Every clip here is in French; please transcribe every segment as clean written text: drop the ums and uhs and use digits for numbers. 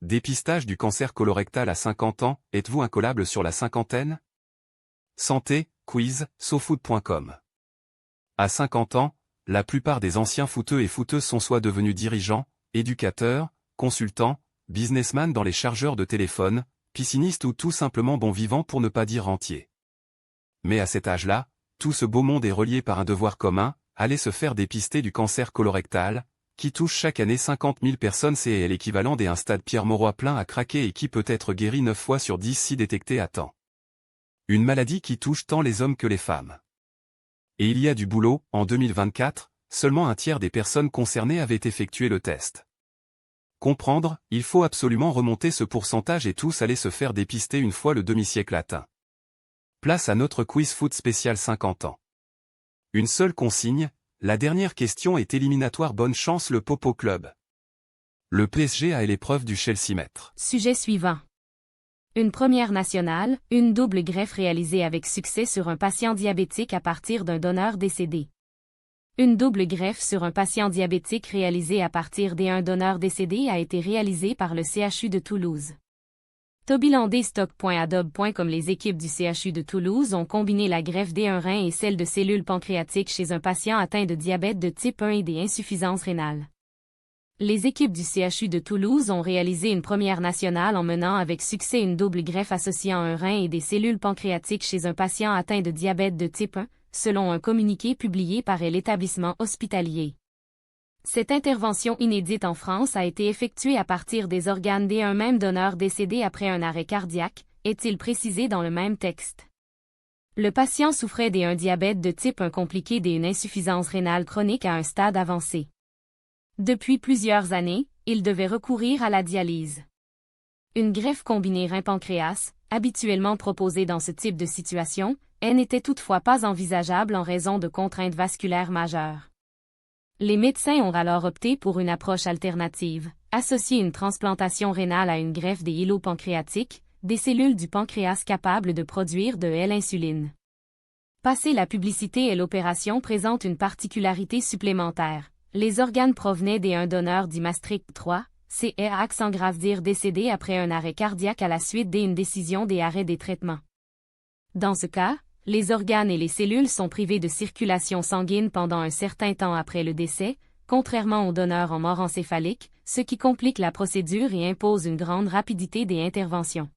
Dépistage du cancer colorectal à 50 ans, êtes-vous incollable sur la cinquantaine? Santé, quiz, sofood.com. À 50 ans, la plupart des anciens footeux et footeuses sont soit devenus dirigeants, éducateurs, consultants, businessmen dans les chargeurs de téléphone, piscinistes ou tout simplement bons vivants pour ne pas dire rentiers. Mais à cet âge-là, tout ce beau monde est relié par un devoir commun, aller se faire dépister du cancer colorectal, qui touche chaque année 50 000 personnes. C'est l'équivalent d'un stade Pierre-Mauroy plein à craquer et qui peut être guéri 9 fois sur 10 si détecté à temps. Une maladie qui touche tant les hommes que les femmes. Et il y a du boulot, en 2024, seulement un tiers des personnes concernées avaient effectué le test. Comprendre, il faut absolument remonter ce pourcentage et tous aller se faire dépister une fois le demi-siècle atteint. Place à notre quiz foot spécial 50 ans. Une seule consigne, la dernière question est éliminatoire. Bonne chance le Popo Club. Le PSG a l'épreuve du Chelsea Maître. Sujet suivant. Une première nationale, une double greffe réalisée avec succès sur un patient diabétique à partir d'un donneur décédé. Une double greffe sur un patient diabétique réalisée à partir d'un donneur décédé a été réalisée par le CHU de Toulouse. Tobilandstock.adobe.com. Les équipes du CHU de Toulouse ont combiné la greffe d'un rein et celle de cellules pancréatiques chez un patient atteint de diabète de type 1 et d'insuffisance rénale. Les équipes du CHU de Toulouse ont réalisé une première nationale en menant avec succès une double greffe associant un rein et des cellules pancréatiques chez un patient atteint de diabète de type 1, selon un communiqué publié par l'établissement hospitalier. Cette intervention inédite en France a été effectuée à partir des organes d'un même donneur décédé après un arrêt cardiaque, est-il précisé dans le même texte. Le patient souffrait d'un diabète de type 1 compliqué d'une insuffisance rénale chronique à un stade avancé. Depuis plusieurs années, il devait recourir à la dialyse. Une greffe combinée rein-pancréas, habituellement proposée dans ce type de situation, n'était toutefois pas envisageable en raison de contraintes vasculaires majeures. Les médecins ont alors opté pour une approche alternative, associer une transplantation rénale à une greffe des îlots pancréatiques, des cellules du pancréas capables de produire de l'insuline. Passé la publicité et l'opération présente une particularité supplémentaire. Les organes provenaient d'un donneur d'Imastric 3, accent grave dire décédé après un arrêt cardiaque à la suite d'une décision des arrêts des traitements. Dans ce cas, les organes et les cellules sont privés de circulation sanguine pendant un certain temps après le décès, contrairement aux donneurs en mort encéphalique, ce qui complique la procédure et impose une grande rapidité des interventions.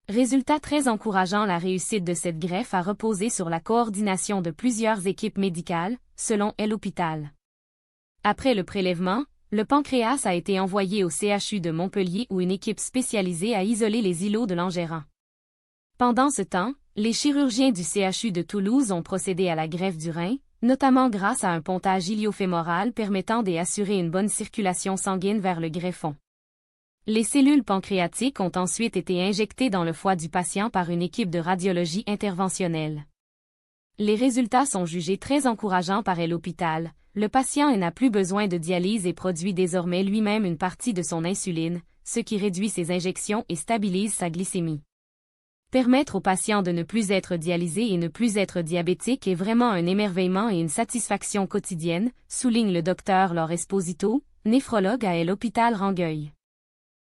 Résultat très encourageant. La réussite de cette greffe a reposé sur la coordination de plusieurs équipes médicales, selon l'hôpital. Après le prélèvement, le pancréas a été envoyé au CHU de Montpellier où une équipe spécialisée a isolé les îlots de l'engérant. Pendant ce temps, les chirurgiens du CHU de Toulouse ont procédé à la greffe du rein, notamment grâce à un pontage iliofémoral permettant d'assurer une bonne circulation sanguine vers le greffon. Les cellules pancréatiques ont ensuite été injectées dans le foie du patient par une équipe de radiologie interventionnelle. Les résultats sont jugés très encourageants par l'hôpital. Le patient n'a plus besoin de dialyse et produit désormais lui-même une partie de son insuline, ce qui réduit ses injections et stabilise sa glycémie. Permettre aux patients de ne plus être dialysés et ne plus être diabétiques est vraiment un émerveillement et une satisfaction quotidienne, souligne le docteur Laure Esposito, néphrologue à l'hôpital Rangueil.